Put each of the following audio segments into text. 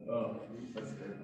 Oh, that's good.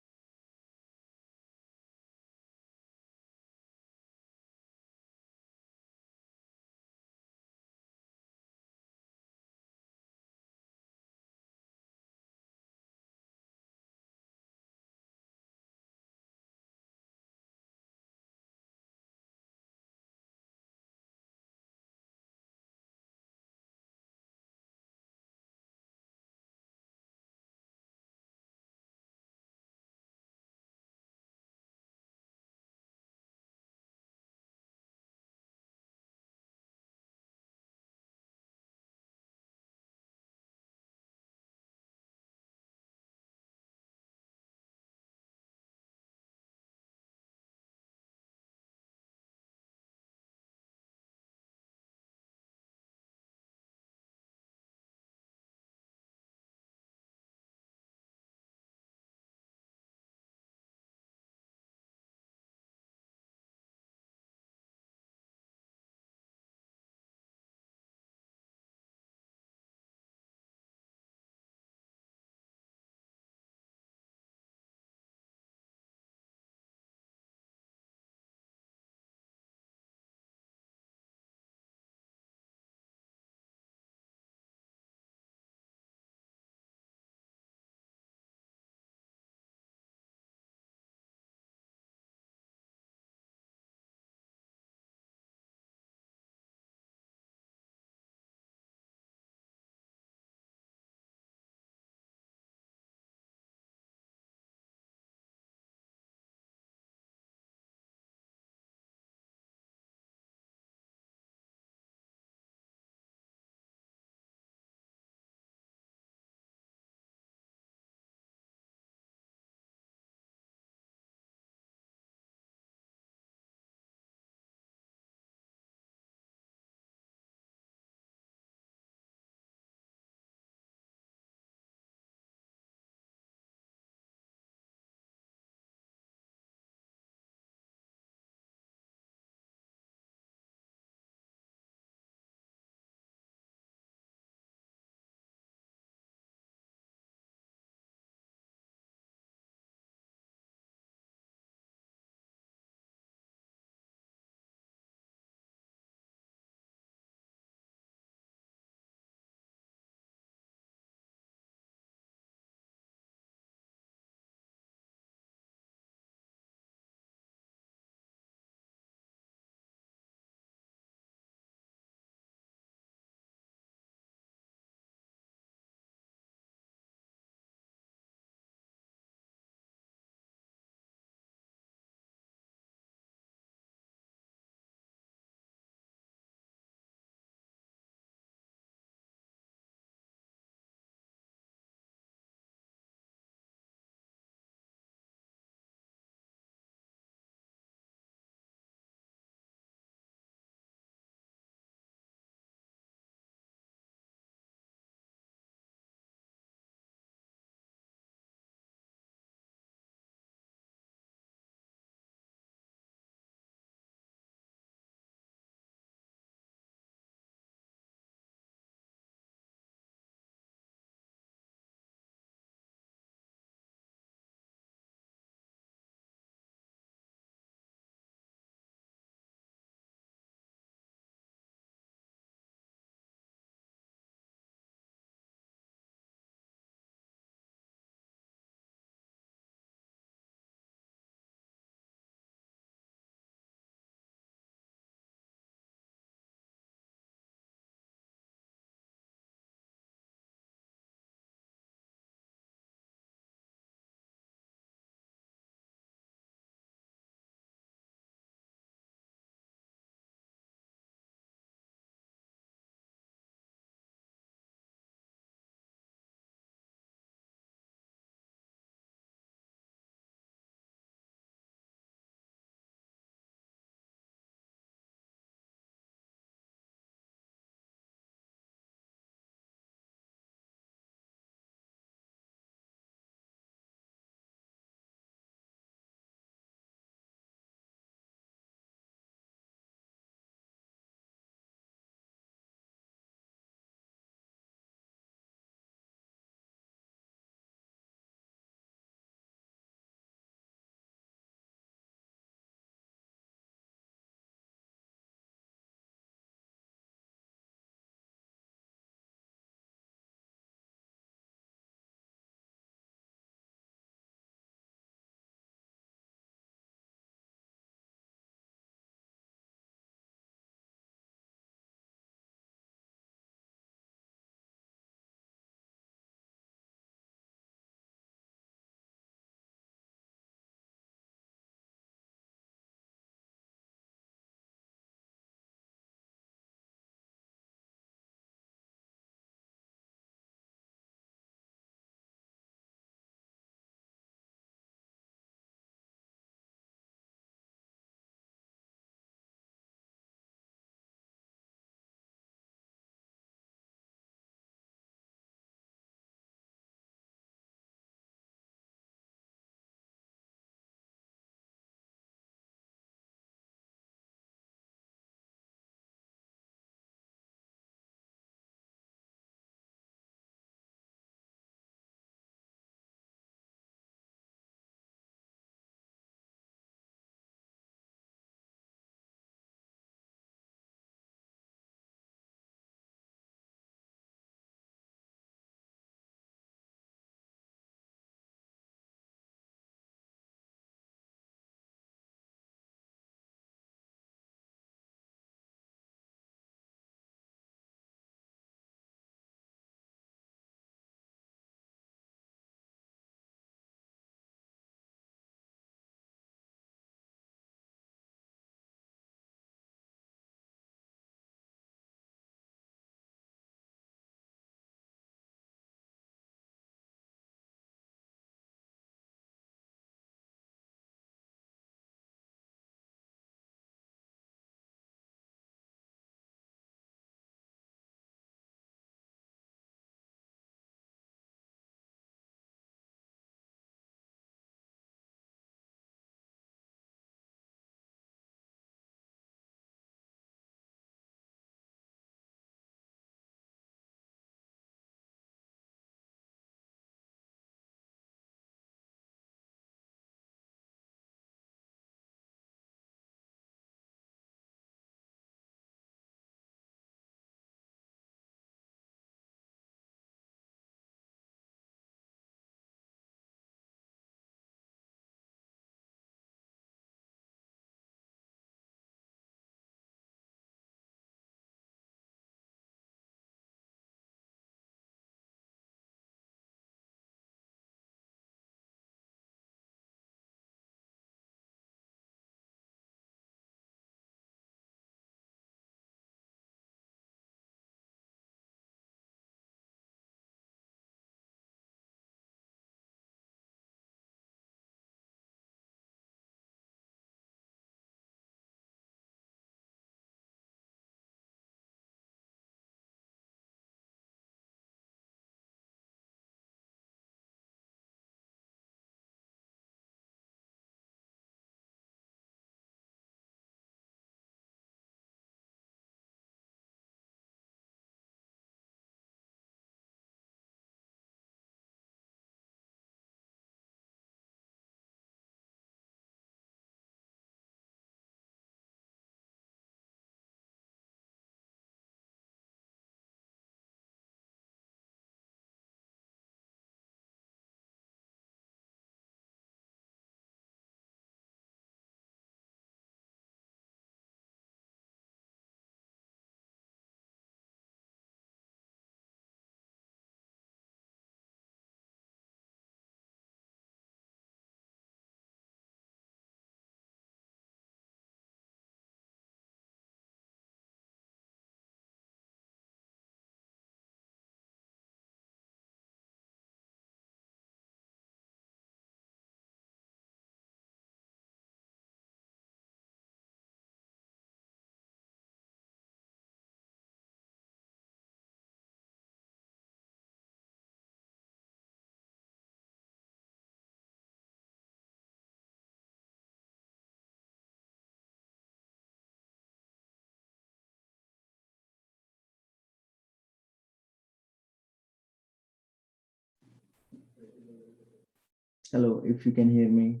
Hello, if you can hear me,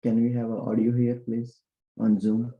can we have an audio here, please, on Zoom?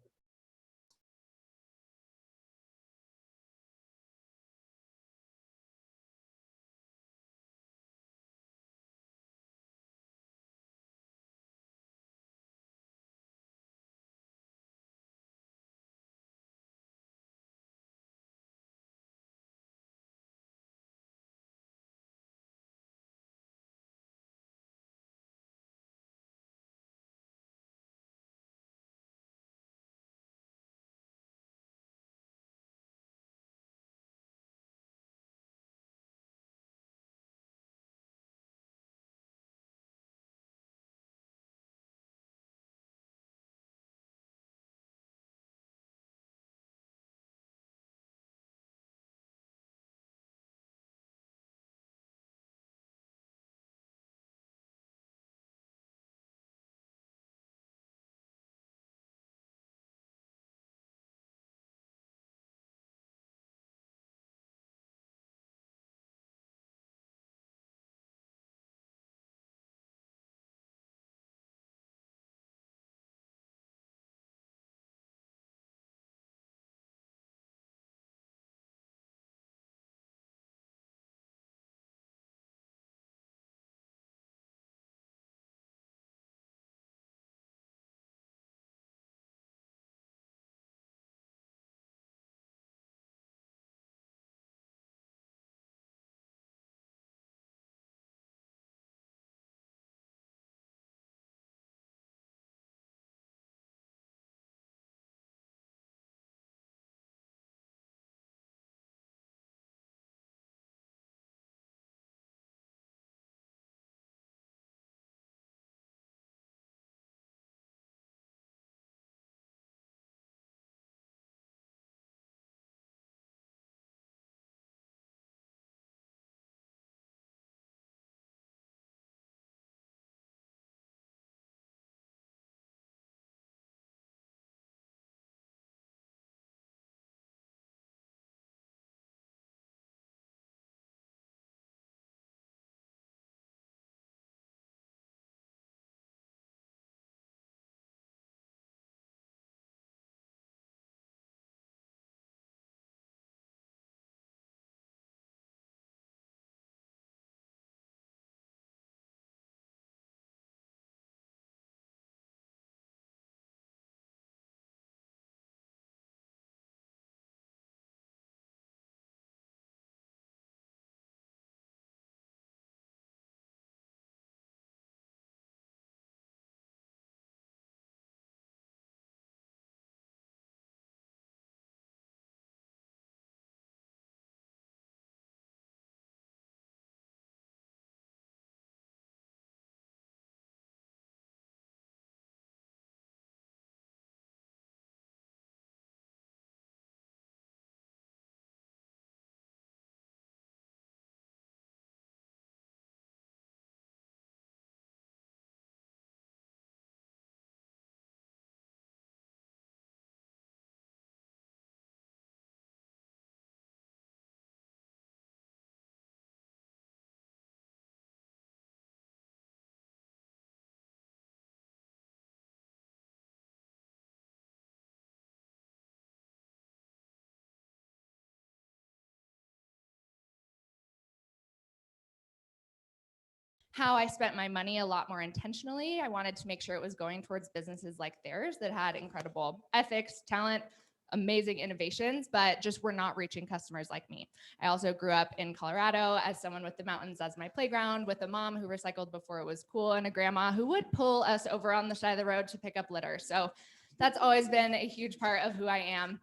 How I spent my money a lot more intentionally. I wanted to make sure it was going towards businesses like theirs that had incredible ethics, talent, amazing innovations, but just were not reaching customers like me. I also grew up in Colorado as someone with the mountains as my playground, with a mom who recycled before it was cool, and a grandma who would pull us over on the side of the road to pick up litter. So that's always been a huge part of who I am.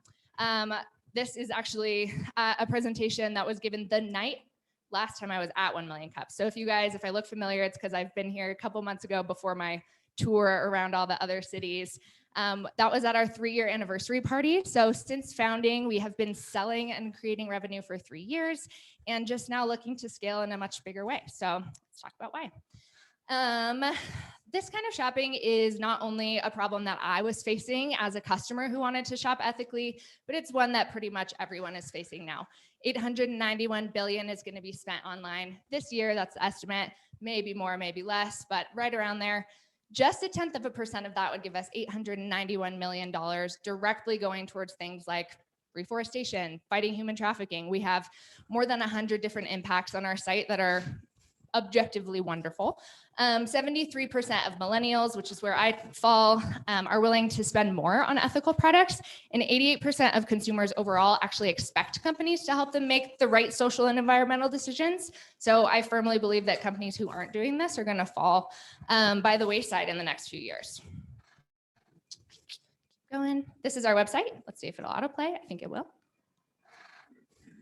This is actually a presentation that was given the night last time I was at 1 Million Cups. So if I look familiar, it's because I've been here a couple months ago before my tour around all the other cities. That was at our 3-year anniversary party. So since founding, we have been selling and creating revenue for 3 years and just now looking to scale in a much bigger way. So let's talk about why. This kind of shopping is not only a problem that I was facing as a customer who wanted to shop ethically, but it's one that pretty much everyone is facing now. $891 billion is going to be spent online this year. That's the estimate, maybe more, maybe less, but right around there. Just 0.1% of that would give us $891 million directly going towards things like reforestation, fighting human trafficking. We have more than 100 different impacts on our site that are objectively wonderful. 73% of millennials, which is where I fall, are willing to spend more on ethical products, and 88% of consumers overall actually expect companies to help them make the right social and environmental decisions. So I firmly believe that companies who aren't doing this are going to fall by the wayside in the next few years. Going. This is our website. Let's see if it'll autoplay. I think it will.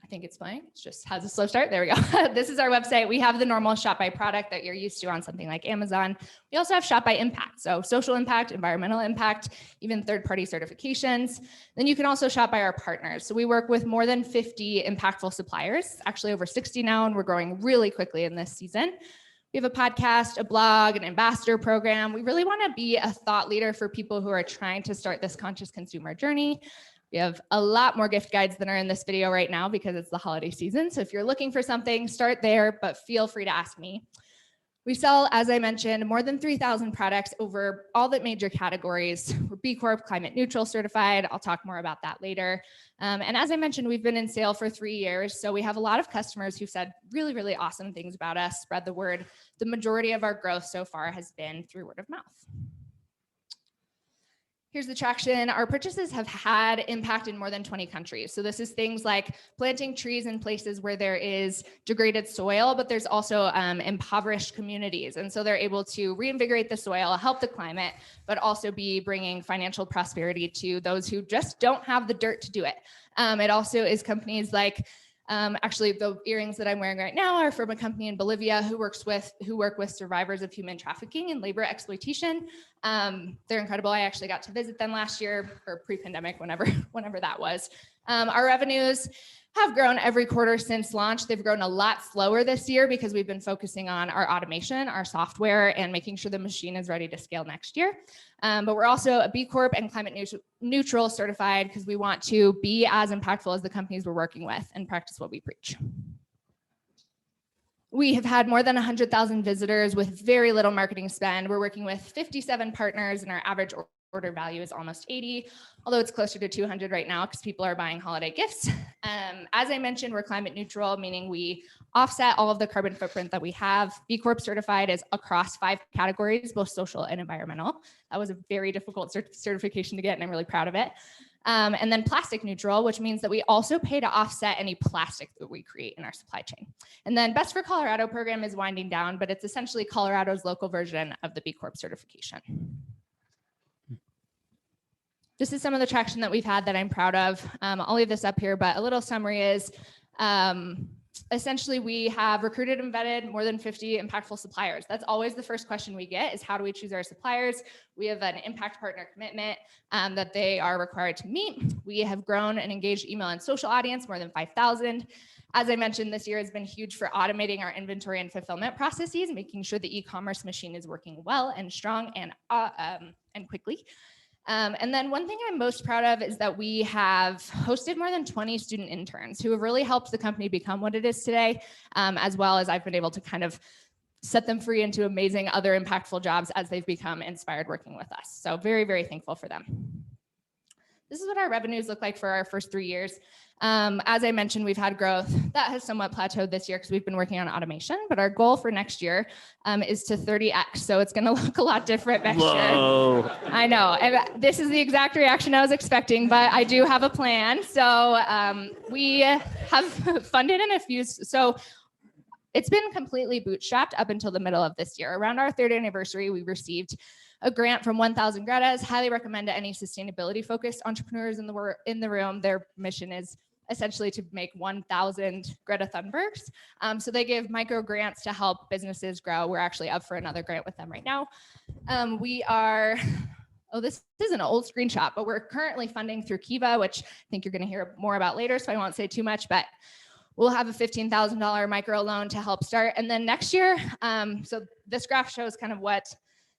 I think it's playing. It just has a slow start. There we go. This is our website. We have the normal shop by product that you're used to on something like Amazon. We also have shop by impact. So social impact, environmental impact, even third-party certifications. Then you can also shop by our partners. So we work with more than 50 impactful suppliers, actually over 60 now, and we're growing really quickly in this season. We have a podcast, a blog, an ambassador program. We really want to be a thought leader for people who are trying to start this conscious consumer journey. We have a lot more gift guides than are in this video right now because it's the holiday season. So if you're looking for something, start there, but feel free to ask me. We sell, as I mentioned, more than 3,000 products over all the major categories. We're B Corp, climate neutral certified. I'll talk more about that later. And as I mentioned, we've been in sale for 3 years. So we have a lot of customers who've said really, really awesome things about us, spread the word. The majority of our growth so far has been through word of mouth. Here's the traction. Our purchases have had impact in more than 20 countries. So this is things like planting trees in places where there is degraded soil, but there's also impoverished communities. And so they're able to reinvigorate the soil, help the climate, but also be bringing financial prosperity to those who just don't have the dirt to do it. It also is companies like actually, the earrings that I'm wearing right now are from a company in Bolivia who work with survivors of human trafficking and labor exploitation. They're incredible. I actually got to visit them last year, or pre-pandemic, whenever that was. Our revenues have grown every quarter since launch. They've grown a lot slower this year because we've been focusing on our automation, our software, and making sure the machine is ready to scale next year. But we're also a B Corp and climate neutral certified because we want to be as impactful as the companies we're working with and practice what we preach. We have had more than 100,000 visitors with very little marketing spend. We're working with 57 partners, and our average order value is almost 80, although it's closer to 200 right now because people are buying holiday gifts. As I mentioned, we're climate neutral, meaning we offset all of the carbon footprint that we have. B Corp certified is across 5 categories, both social and environmental. That was a very difficult certification to get, and I'm really proud of it. And then plastic neutral, which means that we also pay to offset any plastic that we create in our supply chain. And then Best for Colorado program is winding down, but it's essentially Colorado's local version of the B Corp certification. This is some of the traction that we've had that I'm proud of. I'll leave this up here, but a little summary is essentially we have recruited and vetted more than 50 impactful suppliers. That's always the first question we get is how do we choose our suppliers? We have an impact partner commitment that they are required to meet. We have grown an engaged email and social audience, more than 5,000. As I mentioned, this year has been huge for automating our inventory and fulfillment processes, making sure the e-commerce machine is working well and strong and quickly. And then one thing I'm most proud of is that we have hosted more than 20 student interns who have really helped the company become what it is today, as well as I've been able to kind of set them free into amazing other impactful jobs as they've become inspired working with us. So very, very thankful for them. This is what our revenues look like for our first 3 years. As I mentioned, we've had growth that has somewhat plateaued this year because we've been working on automation, but our goal for next year is to 30x. So it's going to look a lot different next year. I know. This is the exact reaction I was expecting, but I do have a plan. So we have funded in a few. So it's been completely bootstrapped up until the middle of this year. Around our 3rd anniversary, we received a grant from 1,000 Gretas. Highly recommend to any sustainability-focused entrepreneurs in the room. Their mission is essentially to make 1,000 Greta Thunbergs. So they give micro grants to help businesses grow. We're actually up for another grant with them right now. This is an old screenshot, but we're currently funding through Kiva, which I think you're going to hear more about later, so I won't say too much, but we'll have a $15,000 micro loan to help start. And then next year, so this graph shows kind of what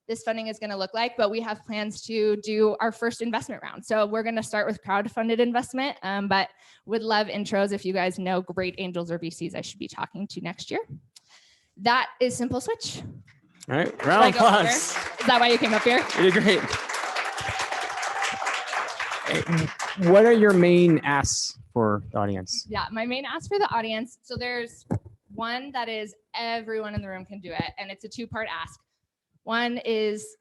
this funding is going to look like, but we have plans to do our first investment round. So we're going to start with crowd-funded investment, but would love intros if you guys know great angels or VCs I should be talking to next year. That is Simple Switch. All right, round of applause. Is that why you came up here? You did great. What are your main asks for the audience? Yeah, my main ask for the audience. So there's one that is everyone in the room can do it, and it's a two-part ask. One is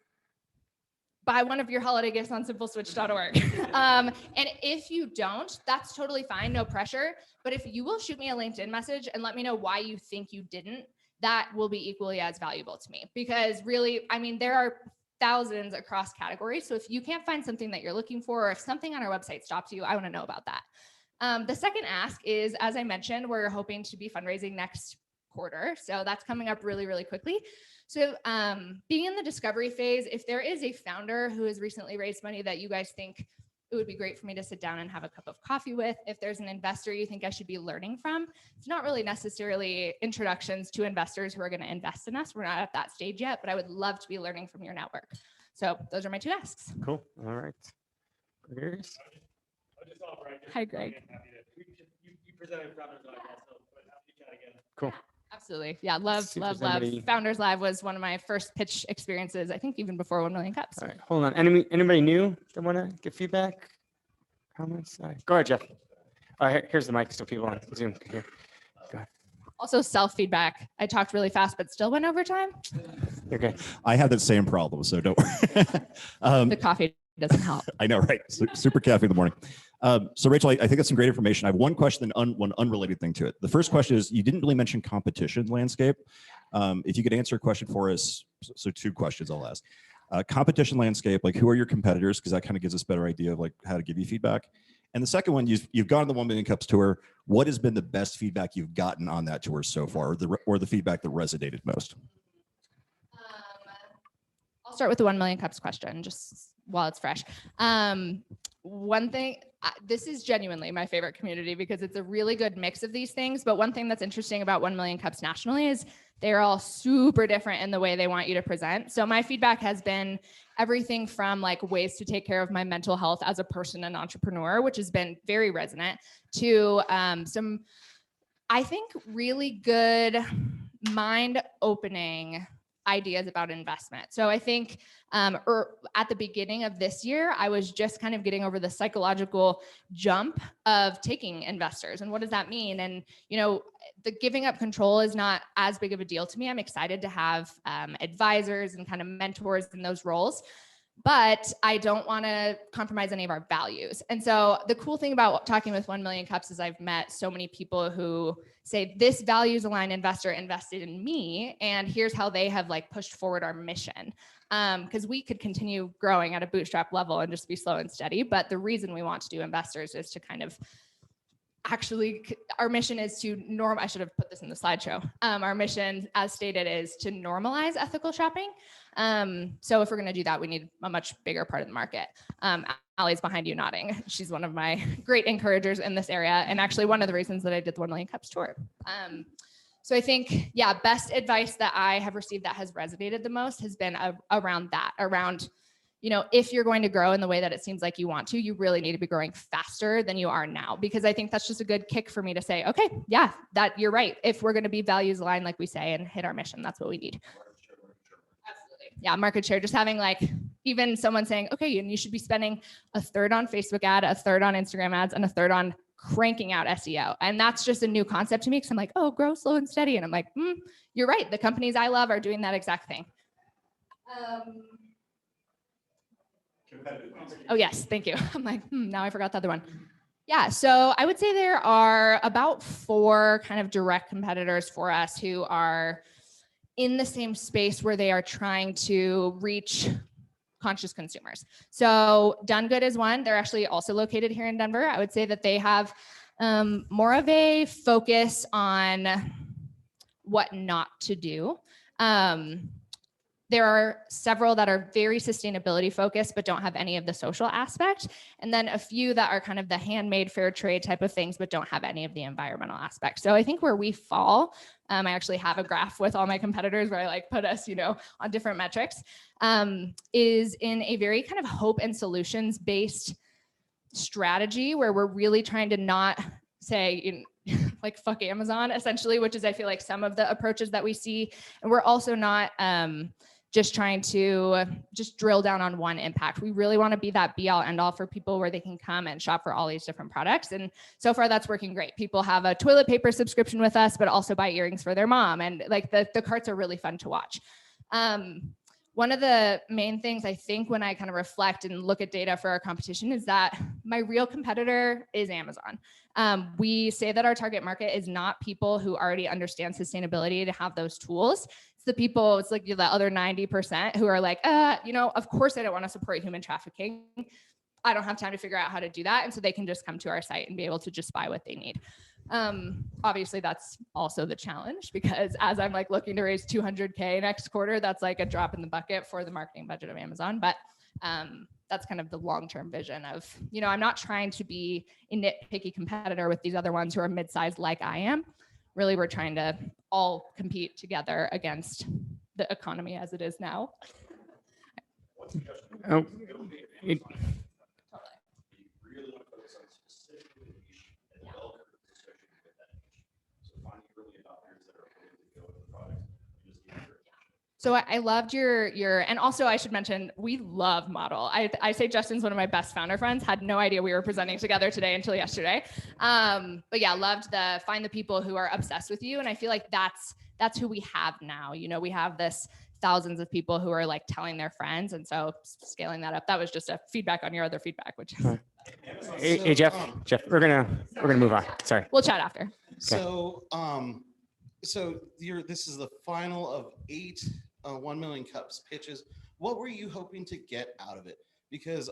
buy one of your holiday gifts on simpleswitch.org. And if you don't, that's totally fine, no pressure. But if you will shoot me a LinkedIn message and let me know why you think you didn't, that will be equally as valuable to me. Because really, I mean, there are thousands across categories. So if you can't find something that you're looking for, or if something on our website stops you, I want to know about that. The second ask is, as I mentioned, we're hoping to be fundraising next quarter. So that's coming up really, really quickly. So being in the discovery phase, if there is a founder who has recently raised money that you guys think it would be great for me to sit down and have a cup of coffee with, if there's an investor you think I should be learning from, it's not really necessarily introductions to investors who are going to invest in us. We're not at that stage yet, but I would love to be learning from your network. So those are my two asks. Cool. All right. Gregarious? Hi, Greg. You presented Founders Live also, but happy to chat again. Cool. Absolutely. Yeah, love. Somebody... Founders Live was one of my first pitch experiences, I think even before 1 Million Cups. All right, hold on. Anybody new that want to give feedback? Comments? All right. Go ahead, Jeff. Here's the mic so people on Zoom can hear. Go ahead. Also self-feedback. I talked really fast, but still went over time. You're good. I have that same problem, so don't worry. The coffee doesn't help. I know, right? Super caffeine in the morning. So Rachel, I think that's some great information. I have one question and one unrelated thing to it. The first question is, you didn't really mention competition landscape. If you could answer a question for us, so two questions I'll ask. Competition landscape, like who are your competitors? Because that kind of gives us a better idea of like how to give you feedback. And the second one, you've gone on the 1 Million Cups tour. What has been the best feedback you've gotten on that tour so far, or the feedback that resonated most? I'll start with the 1 Million Cups question, just while it's fresh. One thing, this is genuinely my favorite community because it's a really good mix of these things. But one thing that's interesting about 1 Million Cups nationally is they're all super different in the way they want you to present. So my feedback has been everything from like ways to take care of my mental health as a person and entrepreneur, which has been very resonant, to some, I think, really good mind-opening ideas about investment. So I think at the beginning of this year, I was just kind of getting over the psychological jump of taking investors. And what does that mean? And, you know, the giving up control is not as big of a deal to me. I'm excited to have advisors and kind of mentors in those roles, but I don't want to compromise any of our values. And so the cool thing about talking with 1 Million Cups is I've met so many people who say this values aligned investor invested in me, and here's how they have like pushed forward our mission. Because we could continue growing at a bootstrap level and just be slow and steady. But the reason we want to do investors is to kind of actually, our mission is to I should have put this in the slideshow. Our mission, as stated, is to normalize ethical shopping. So if we're going to do that, we need a much bigger part of the market. Allie's behind you nodding. She's one of my great encouragers in this area, and actually one of the reasons that I did the 1 Million Cups tour. So I think, yeah, best advice that I have received that has resonated the most has been around that, around, you know, if you're going to grow in the way that it seems like you want to, you really need to be growing faster than you are now, because I think that's just a good kick for me to say, okay, yeah, that you're right. If we're going to be values aligned, like we say, and hit our mission, that's what we need. Absolutely. Yeah, market share, just having like even someone saying, okay, and you should be spending a third on Facebook ad, a third on Instagram ads, and a third on cranking out SEO. And that's just a new concept to me, because I'm like, oh, grow slow and steady. And I'm like, you're right. The companies I love are doing that exact thing. Oh, yes. Thank you. I'm like, now I forgot the other one. Yeah. So I would say there are about 4 kind of direct competitors for us who are in the same space where they are trying to reach conscious consumers. So Done Good is one. They're actually also located here in Denver. I would say that they have more of a focus on what not to do. There are several that are very sustainability focused, but don't have any of the social aspect. And then a few that are kind of the handmade fair trade type of things, but don't have any of the environmental aspect. So I think where we fall I actually have a graph with all my competitors where I like put us, on different metrics, is in a very kind of hope and solutions based strategy where we're really trying to not say, like fuck Amazon essentially, which is I feel like some of the approaches that we see. And we're also not just trying to just drill down on one impact. We really want to be that be all end all for people where they can come and shop for all these different products. And so far that's working great. People have a toilet paper subscription with us, but also buy earrings for their mom. And like the carts are really fun to watch. One of the main things I think when I kind of reflect and look at data for our competition is that my real competitor is Amazon. We say that our target market is not people who already understand sustainability to have those tools. It's the people, it's like the other 90% who are like, of course I don't want to support human trafficking. I don't have time to figure out how to do that. And so they can just come to our site and be able to just buy what they need. Obviously that's also the challenge because as I'm like looking to raise 200K next quarter, that's like a drop in the bucket for the marketing budget of Amazon. But that's kind of the long-term vision of, I'm not trying to be a nitpicky competitor with these other ones who are mid-sized like I am. Really, we're trying to all compete together against the economy as it is now. Oh, it- So I loved your, and also I should mention, we love MODL. I say Justin's one of my best founder friends, had no idea we were presenting together today until yesterday. But yeah, loved the find the people who are obsessed with you. And I feel like that's who we have now. We have this thousands of people who are like telling their friends. And so scaling that up, that was just a feedback on your other feedback, which is. Hey, Jeff, we're gonna move on. Sorry. We'll chat after. So, this is the final of 8 1 million cups pitches. What were you hoping to get out of it? Because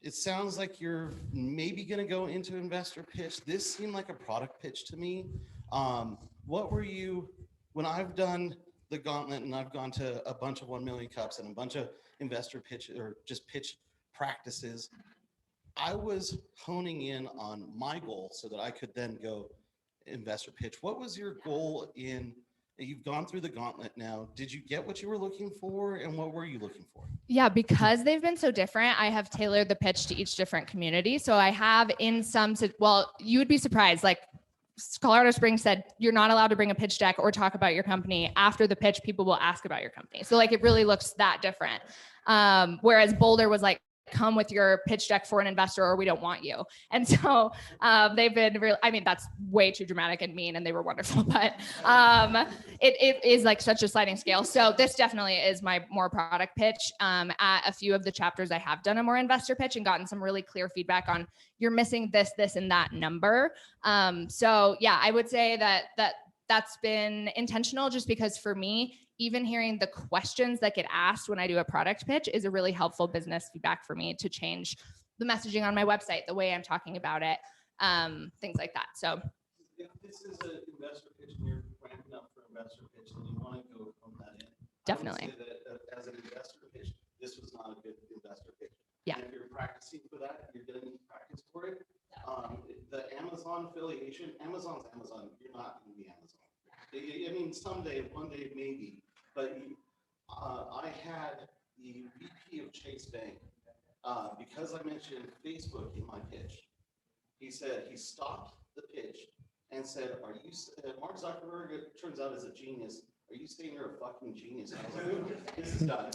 it sounds like you're maybe going to go into investor pitch. This seemed like a product pitch to me. What were you, when I've done the gauntlet and I've gone to a bunch of 1 million cups and a bunch of investor pitch or just pitch practices, I was honing in on my goal so that I could then go investor pitch. What was your goal in? You've gone through the gauntlet now. Did you get what you were looking for, and what were you looking for? Yeah, because they've been so different, I have tailored the pitch to each different community. So I have in some, well, you would be surprised, like Colorado Springs said, you're not allowed to bring a pitch deck or talk about your company. After the pitch, people will ask about your company. So like, it really looks that different. Whereas Boulder was like, come with your pitch deck for an investor or we don't want you. And so they've been really, that's way too dramatic and mean and they were wonderful, but it is like such a sliding scale. So this definitely is my more product pitch. At a few of the chapters, I have done a more investor pitch and gotten some really clear feedback on you're missing this, and that number. So yeah, I would say that's been intentional just because for me, even hearing the questions that get asked when I do a product pitch is a really helpful business feedback for me to change the messaging on my website, the way I'm talking about it, things like that. So if this is an investor pitch and you're ramping up for investor pitch and you want to go from that in, definitely. I would say that as an investor pitch, this was not a good investor pitch. Yeah. And if you're practicing for that, you're going to need to practice for it. The Amazon affiliation, Amazon's Amazon, you're not going to be Amazon. I mean, someday, one day, maybe. But I had the VP of Chase Bank, because I mentioned Facebook in my pitch. He said, he stopped the pitch and said, Mark Zuckerberg, it turns out, is a genius. Are you saying you're a fucking genius? And I was like, this is done.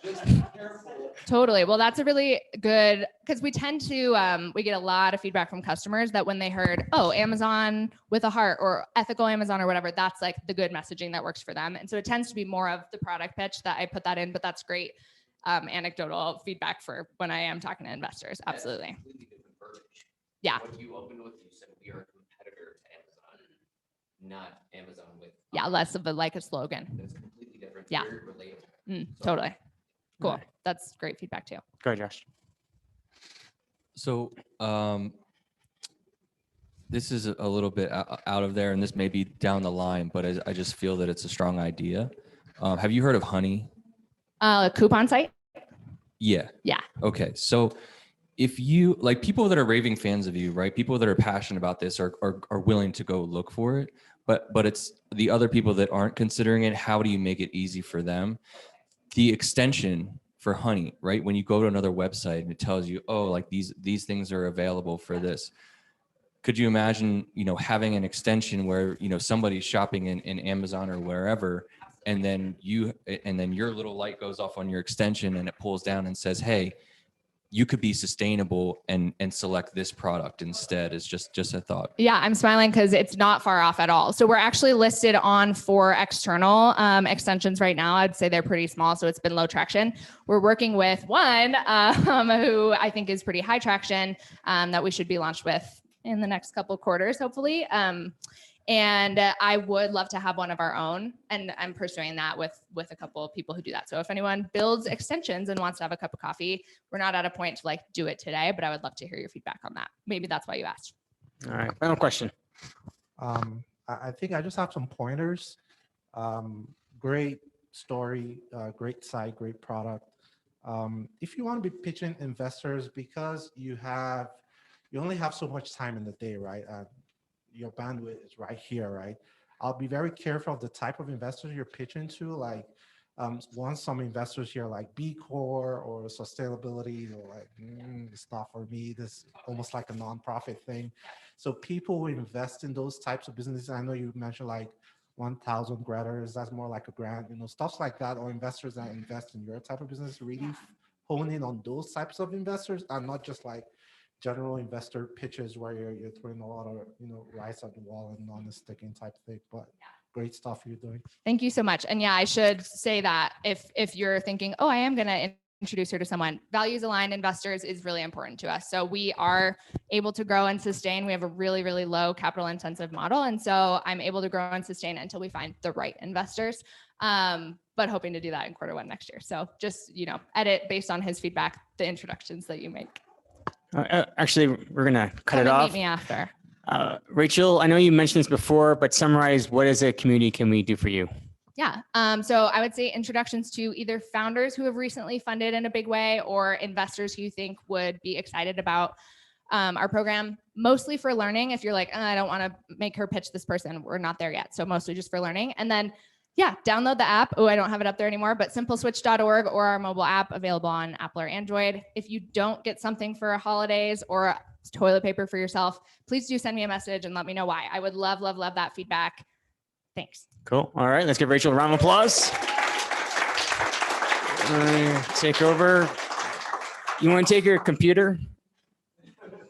Just be careful. Totally. Well, that's a really good, because we tend to, we get a lot of feedback from customers that when they heard, oh, Amazon with a heart or ethical Amazon or whatever, that's like the good messaging that works for them. And so it tends to be more of the product pitch that I put that in, but that's great anecdotal feedback for when I am talking to investors. Absolutely. Yeah. What you opened with, you said we are a competitor to Amazon, not Amazon with. Yeah, less of a slogan. That's completely different. Yeah. Very relatable. Totally. Cool. Right. That's great feedback too. Go ahead, Josh. So this is a little bit out of there, and this may be down the line, but I just feel that it's a strong idea. Have you heard of Honey? Coupon site? Yeah. Yeah. Okay. So if you like people that are raving fans of you, right? People that are passionate about this are willing to go look for it. But it's the other people that aren't considering it. How do you make it easy for them? The extension for honey, right? When you go to another website and it tells you, oh, like these things are available for this. Could you imagine, having an extension where, somebody's shopping in Amazon or wherever, and then your little light goes off on your extension and it pulls down and says, hey, you could be sustainable and select this product instead. Is just a thought. Yeah, I'm smiling because it's not far off at all. So we're actually listed on 4 external extensions right now. I'd say they're pretty small, so it's been low traction. We're working with one who I think is pretty high traction that we should be launched with in the next couple of quarters, hopefully. And I would love to have one of our own, and I'm pursuing that with a couple of people who do that. So if anyone builds extensions and wants to have a cup of coffee, we're not at a point to like do it today, but I would love to hear your feedback on that. Maybe that's why you asked. All right, final question. I think I just have some pointers. Great story, great site, great product. If you want to be pitching investors, because you only have so much time in the day, right? Your bandwidth is right here, right? I'll be very careful of the type of investors you're pitching to. Like, some investors here like B Corp or sustainability, or like, it's not for me. This is almost like a nonprofit thing. So people who invest in those types of businesses, I know you mentioned like 1,000 Gretters, that's more like a grant, stuff like that, or investors that invest in your type of business, really hone in on those types of investors and not just like general investor pitches where you're throwing a lot of rice at the wall and non-sticking type thing. But great stuff you're doing. Thank you so much. And yeah, I should say that if you're thinking, oh, I am going to introduce her to someone, values aligned investors is really important to us. So we are able to grow and sustain. We have a really, really low capital intensive model. And so I'm able to grow and sustain until we find the right investors. But hoping to do that in Q1 next year. So just, edit based on his feedback, the introductions that you make. Actually, we're going to cut Come it and off. Meet me after. Rachel, I know you mentioned this before, but summarize, what as a community can we do for you? Yeah. So I would say introductions to either founders who have recently funded in a big way or investors who you think would be excited about our program, mostly for learning. If you're like, I don't want to make her pitch this person, we're not there yet. So mostly just for learning. And then, download the app. Oh, I don't have it up there anymore, but simpleswitch.org or our mobile app available on Apple or Android. If you don't get something for holidays or toilet paper for yourself, please do send me a message and let me know why. I would love, love, love that feedback. Thanks. Cool. All right. Let's give Rachel a round of applause. Take over. You want to take your computer?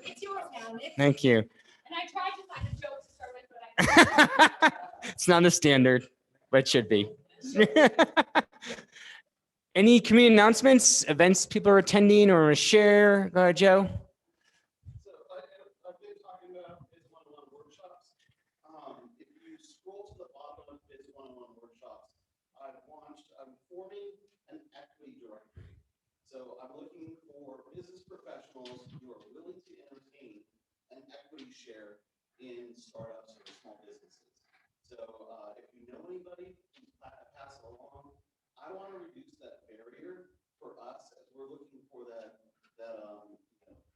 It's yours now, Nick. Thank you. And I tried to find a joke to start with, but It's not a standard, but it should be. Any community announcements, events people are attending or share? Go ahead, Joe. So I've been talking about Biz 101 workshops. If you scroll to the bottom of Biz 101 workshops, I'm forming an equity directory. So I'm looking for business professionals who are willing to entertain an equity share in startups or small businesses. So if you know anybody, pass it along. I want to reduce that barrier for us as we're looking for that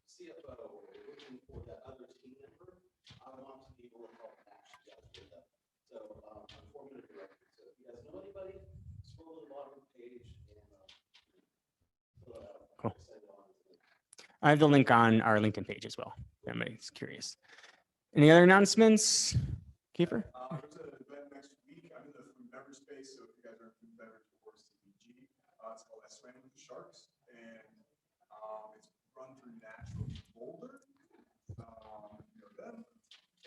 CFO, or we're looking for that other team member. I want to be able to help match you guys with them. So I'm forming a directory. So if you guys know anybody, scroll to the bottom of the page and fill it out. Cool. I have the link on our LinkedIn page as well. If anybody's curious. Any other announcements, Kiefer? There's an event next week. I'm in the food beverage space, so if you guys are in food beverage or CPG, it's called I Swam with the Sharks, and it's run through Natural Boulder. You know them,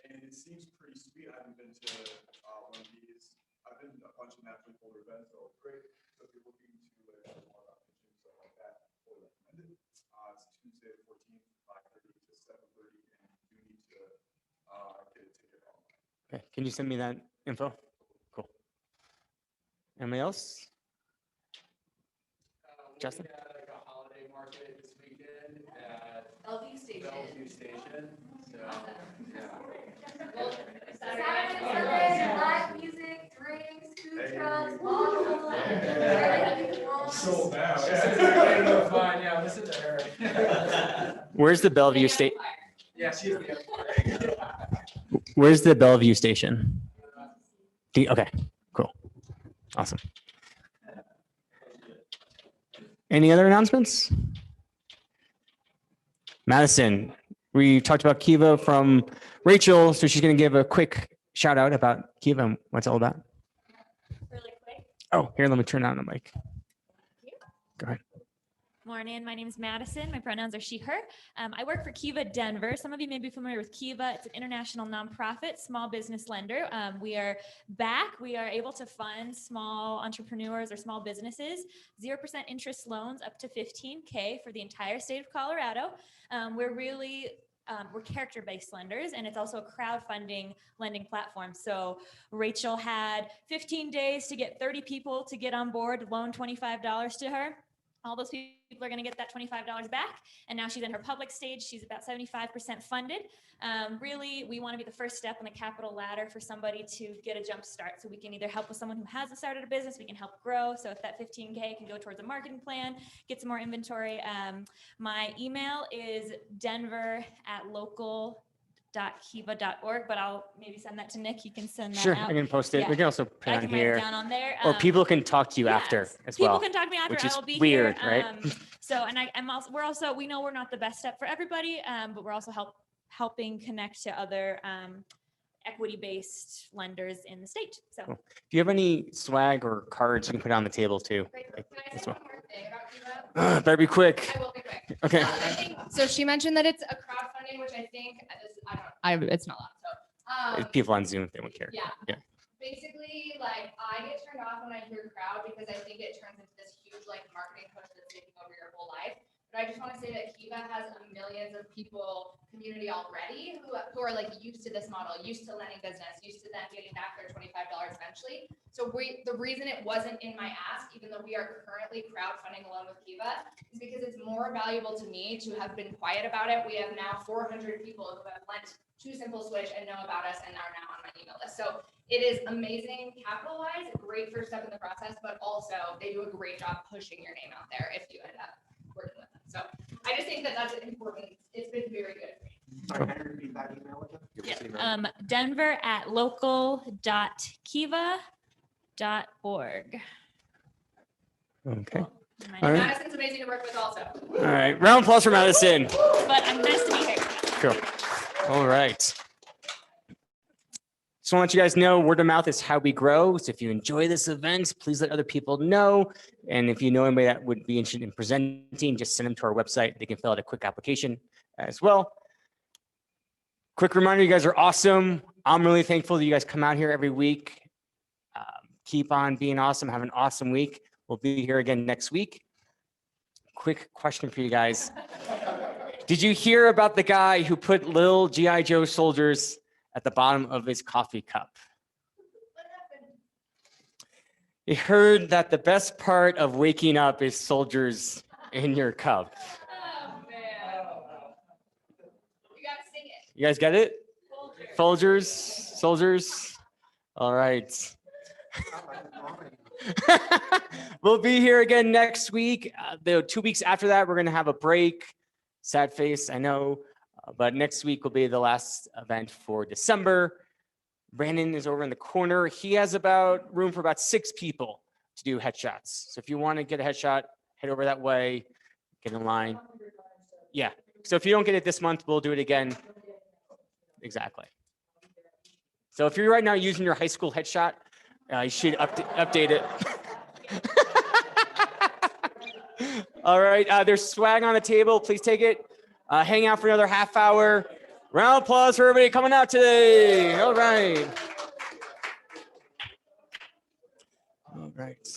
and it seems pretty sweet. I haven't been to one of these. I've been to a bunch of Natural Boulder events, so it's great. So if you're looking to learn more about pitching stuff like that, totally recommend it. It's Tuesday the 14th, 5:30 to 7:30, and you need to get a ticket online. Okay. Can you send me that info? Cool. Anybody else? Justin? We had like a holiday market this weekend at Bellevue Station. Bellevue Station. So, Live music, drinks, food trucks, all sold out. Yeah, this is there. Where's the Bellevue state? Yeah, she's the. Where's the Bellevue station? Okay, cool. Awesome. Any other announcements? Madison, we talked about Kiva from Rachel, so she's going to give a quick shout out about Kiva and what's it all about. Really quick. Oh, here, let me turn on the mic. Go ahead. Morning, my name is Madison. My pronouns are she, her. I work for Kiva Denver. Some of you may be familiar with Kiva. It's an international nonprofit, small business lender. We are back. We are able to fund small entrepreneurs or small businesses, 0% interest loans up to $15K for the entire state of Colorado. We're character-based lenders, and it's also a crowdfunding lending platform. So Rachel had 15 days to get 30 people to get on board, loan $25 to her. All those people are going to get that $25 back. And now she's in her public stage. She's about 75% funded. Really, we want to be the first step on the capital ladder for somebody to get a jump start. So we can either help with someone who hasn't started a business, we can help grow. So if that 15K can go towards a marketing plan, get some more inventory. My email is denver@local.kiva.org, but I'll maybe send that to Nick. You can send that Sure, out. I can post it. Yeah. We can also put I it on can write it here. down on there. Or people can talk to you yes, after as people well. can talk to me after. Which I is will be weird, here. right? So, and I'm also, we know we're not the best step for everybody, but we're also helping connect to other equity-based lenders in the state. So, Cool. If you have any swag or cards, you can put it on the table too. Great. Like Can I this say one. one more thing about Kiva? Better be quick. I will be quick. Okay. I think, so she mentioned that it's a crowdfunding, which I think it's not loud. So People on Zoom if they don't care. yeah. Yeah. Basically, like I get turned off when I hear crowd because I think it turns into this huge like marketing push that's taking over your whole life. But I just want to say that Kiva has millions of people community already who are like used to this model, used to lending business, used to then getting back their $25 eventually. So the reason it wasn't in my ask, even though we are currently crowdfunding a loan with Kiva, is because it's more valuable to me to have been quiet about it. We have now 400 people who have lent to Simple Switch and know about us and are now on my email list. So it is amazing capital-wise, a great first step in the process, but also they do a great job pushing your name out there if you end up working with them. So I just think that that's important. It's been very good for me. denver@local.kiva.org. Okay. All And right. Madison's amazing to work with also. All right. Round of applause for Madison. But I'm nice to be here. Cool. All right. Just want to let you guys know, word of mouth is how we grow. So if you enjoy this event, please let other people know. And if you know anybody that would be interested in presenting, just send them to our website. They can fill out a quick application as well. Quick reminder, you guys are awesome. I'm really thankful that you guys come out here every week. Keep on being awesome. Have an awesome week. We'll be here again next week. Quick question for you guys. Did you hear about the guy who put little G.I. Joe soldiers at the bottom of his coffee cup? He heard that the best part of waking up is soldiers in your cup. Oh man. You gotta sing it. You guys get it? Soldiers, soldiers. All right. We'll be here again next week. The 2 weeks after that, we're going to have a break. Sad face, I know. But next week will be the last event for December. Brandon is over in the corner. He has about room for about 6 people to do headshots. So if you want to get a headshot, head over that way, get in line. Yeah. So if you don't get it this month, we'll do it again. Exactly. So if you're right now using your high school headshot, you should update it. All right. There's swag on the table. Please take it. Hang out for another half hour. Round of applause for everybody coming out today. All right. All right.